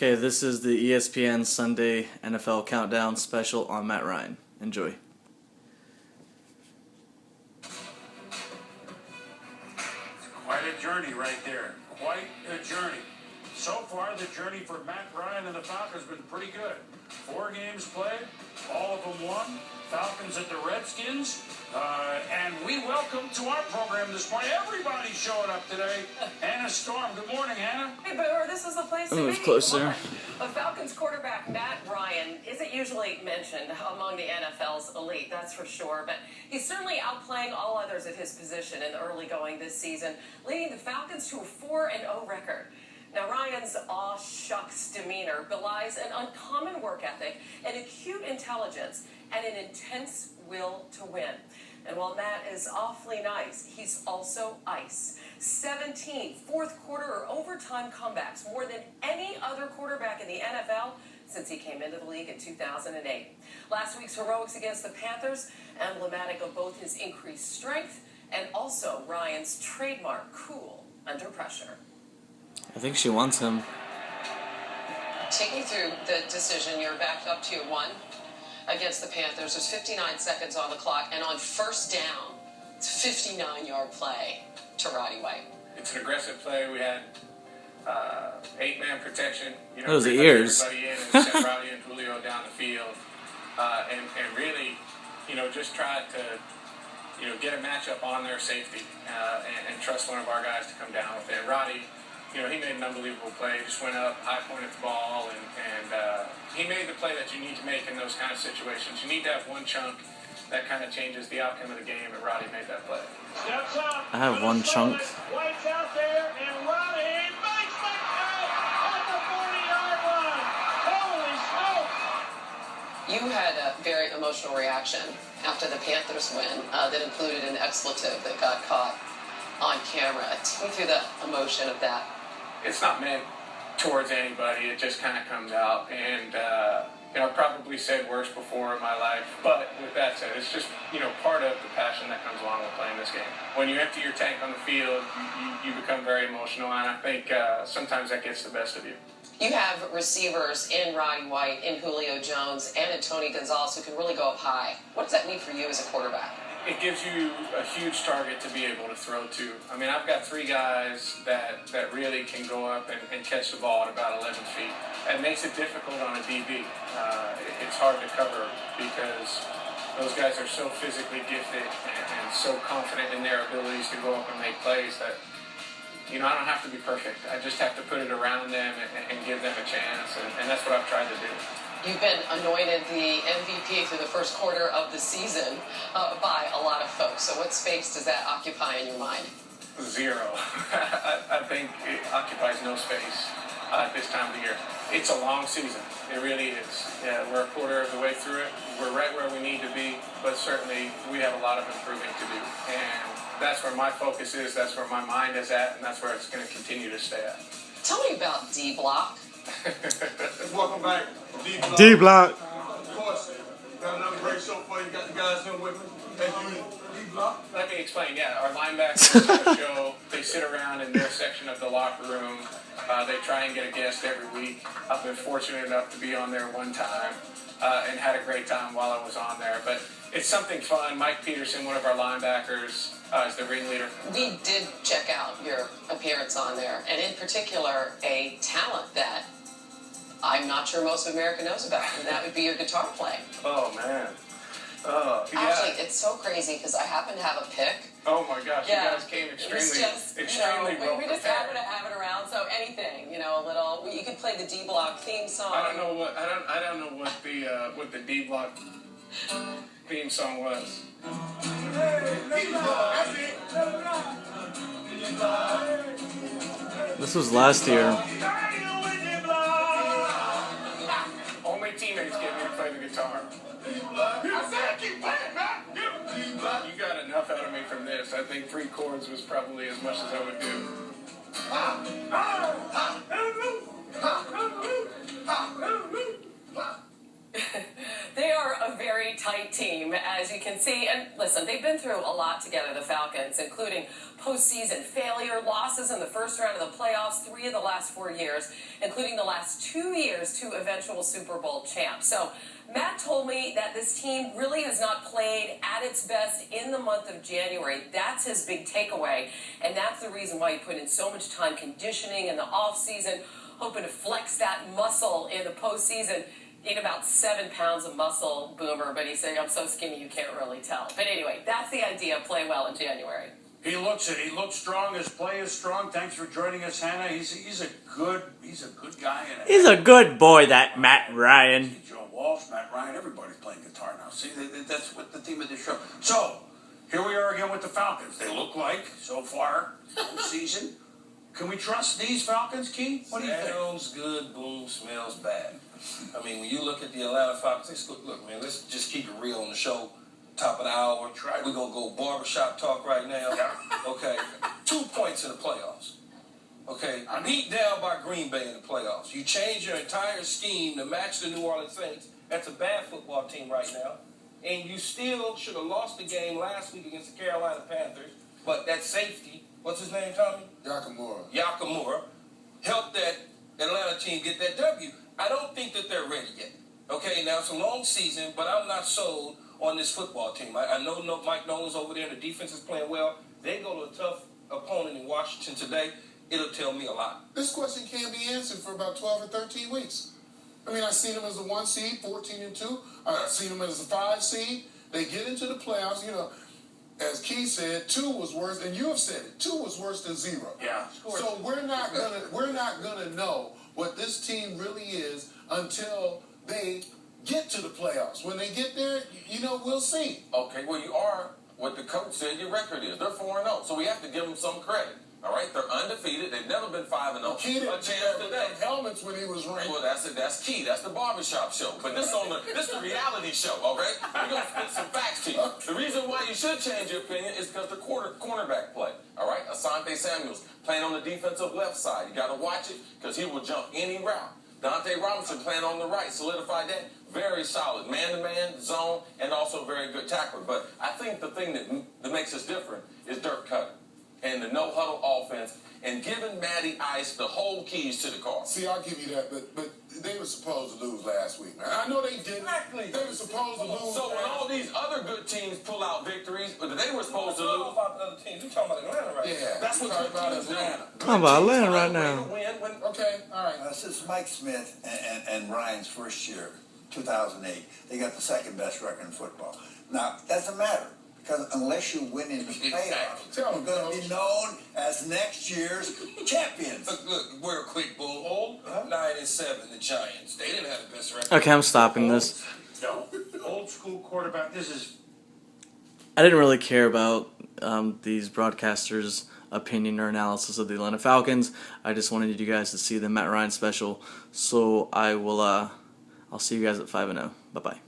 Okay, this is the ESPN Sunday NFL Countdown special on Matt Ryan. Enjoy. Quite a journey right there. Quite a journey. So far, the journey for Matt Ryan and the Falcons has been pretty good. 4 games played, all of them won. Falcons at the Redskins. And we welcome to our program this morning. Everybody's showing up today. Anna Storm. Good morning, Anna. Hey, Boomer, this is the place to Move be. closer. The Falcons quarterback Matt Ryan isn't usually mentioned among the NFL's elite, that's for sure. But he's certainly outplaying all others at his position in the early going this season, leading the Falcons to a 4-0 record. Now, Ryan's aw-shucks demeanor belies an uncommon work ethic, an acute intelligence, and an intense will to win. And while Matt is awfully nice, he's also ice. 17 fourth-quarter or overtime comebacks, more than any other quarterback in the NFL since he came into the league in 2008. Last week's heroics against the Panthers, emblematic of both his increased strength and also Ryan's trademark cool under pressure. I think she wants him. Take me through the decision. You're backed up 2-1 against the Panthers. There's 59 seconds on the clock, and on first down, it's a 59-yard play to Roddy White. It's an aggressive play. We had 8-man protection. Those ears. Everybody in and sent Roddy and Julio down the field, and really, just tried to, get a matchup on their safety and trust one of our guys to come down with it. And Roddy, he made an unbelievable play. Just went up, high pointed the ball, and he made the play that you need to make in those kind of situations. You need to have one chunk that kind of changes the outcome of the game, and Roddy made that play. Steps up. I have one chunk. White's out there, and Roddy makes the cut at the 40-yard line. Holy smoke! You had a very emotional reaction after the Panthers win that included an expletive that got caught on camera. Take me through the emotion of that. It's not meant towards anybody. It just kind of comes out. And, I've probably said worse before in my life. But with that said, it's just, part of the passion that comes along with playing this game. When you empty your tank on the field, you become very emotional. And I think sometimes that gets the best of you. You have receivers in Roddy White, in Julio Jones, and in Tony Gonzalez who can really go up high. What does that mean for you as a quarterback? It gives you a huge target to be able to throw to. I mean, I've got 3 guys that really can go up and catch the ball at about 11 feet. It makes it difficult on a DB. It's hard to cover because those guys are so physically gifted and so confident in their abilities to go up and make plays that, I don't have to be perfect. I just have to put it around them and give them a chance, and that's what I've tried to do. You've been anointed the MVP through the first quarter of the season by a lot of folks. So what space does that occupy in your mind? 0. I think it occupies no space at this time of the year. It's a long season. It really is. Yeah, we're a quarter of the way through it. We're right where we need to be, but certainly we have a lot of improving to do. And that's where my focus is, that's where my mind is at, and that's where it's going to continue to stay at. Tell me about D-Block. Welcome back, D-Block. D-Block. Of course, got another great show for you. Got the guys in with me. Thank you, D-Block. Let me explain. Yeah, our linebackers have a show. They sit around in their section of the locker room. They try and get a guest every week. I've been fortunate enough to be on there one time and had a great time while I was on there. But it's something fun. Mike Peterson, one of our linebackers, is the ringleader. We did check out your appearance on there, and in particular, a talent that I'm not sure most of America knows about, and that would be your guitar playing. Oh, man. Oh, yeah. Actually, it's so crazy because I happen to have a pick. Oh, my gosh. Yeah. You guys came extremely well we just happen to have it around, so anything, a little. You could play the D-Block theme song. I don't know what the D-Block theme song was. This was last year. Only teammates get me to play the guitar. You got enough out of me from this. I think 3 chords was probably as much as I would do. They are a very tight team, as you can see. And listen, they've been through a lot together, the Falcons, including postseason failure, losses in the first round of the playoffs, 3 of the last 4 years, including the last 2 years, 2 eventual Super Bowl champs. So Matt told me that this team really has not played at its best in the month of January. That's his big takeaway, and that's the reason why he put in so much time conditioning in the offseason, hoping to flex that muscle in the postseason. Gained about 7 pounds of muscle, Boomer, but he's saying, I'm so skinny you can't really tell. But anyway, that's the idea, play well in January. He looks it. He looks strong. His play is strong. Thanks for joining us, Hannah. He's a good guy. He's a good boy, that Matt Ryan. See, Joe Walsh, Matt Ryan, everybody's playing guitar now. See, that's what the theme of this show. So, here we are again with the Falcons. They look like, so far, season. Can we trust these Falcons, Key? What do you think? Sounds good, boom, smells bad. I mean, when you look at the Atlanta Falcons, look, man, let's just keep it real on the show. Top of the hour. We're going to go barbershop talk right now. Okay. 2 points in the playoffs. Okay. Beat down by Green Bay in the playoffs. You change your entire scheme to match the New Orleans Saints. That's a bad football team right now. And you still should have lost the game last week against the Carolina Panthers. But that safety, what's his name, Tommy? Yakamura helped that Atlanta team get that W. I don't think that they're ready yet. Okay, now it's a long season, but I'm not sold on this football team. I know Mike Nolan's over there and the defense is playing well. They go to a tough opponent in Washington today. It'll tell me a lot. This question can't be answered for about 12 or 13 weeks. I mean, I've seen them as a 1 seed, 14-2. I've seen them as a 5 seed. They get into the playoffs. You know, as Keith said, 2 was worse, and you have said it. 2 was worse than 0. Yeah. So we're not gonna know what this team really is until they get to the playoffs. When they get there, you know, we'll see. Okay, well, you are what the coach said your record is. They're 4-0, so we have to give them some credit. All right, they're undefeated. They've never been 5-0. Key didn't have helmets when he was running. Well, that's it. That's Key. That's the barbershop show. But this the reality show. Okay, we're gonna spit some facts to you. The reason why you should change your opinion is because the cornerback play. All right, Asante Samuels playing on the defensive left side. You got to watch it because he will jump any route. Dante Robinson playing on the right, solidified that. Very solid, man-to-man, zone, and also very good tackler. But I think the thing that makes us different is Dirk Cutter and the no-huddle offense and giving Matty Ice the whole keys to the car. See, I'll give you that, but they were supposed to lose last week, man. I know they didn't. Exactly. They were supposed to lose. So when all these other good teams pull out victories, but they were supposed to lose. About the other teams. You're talking about Atlanta right now. Yeah, That's what we're good talking teams about Atlanta. do. Talking about Atlanta right now. Okay, all right. This is Mike Smith and Ryan's first year, 2008. They got the second best record in football. Now, it doesn't matter, because unless you win in the playoffs, Tell you're me, going Coach. to be known as next year's champions. Look, we're a quick bull hole. 9-7, the Giants. They didn't have the best record. Okay, I'm stopping this. No. Old school quarterback. This is I didn't really care about these broadcasters' opinion or analysis of the Atlanta Falcons. I just wanted you guys to see the Matt Ryan special. So I'll see you guys at 5-0. Bye-bye.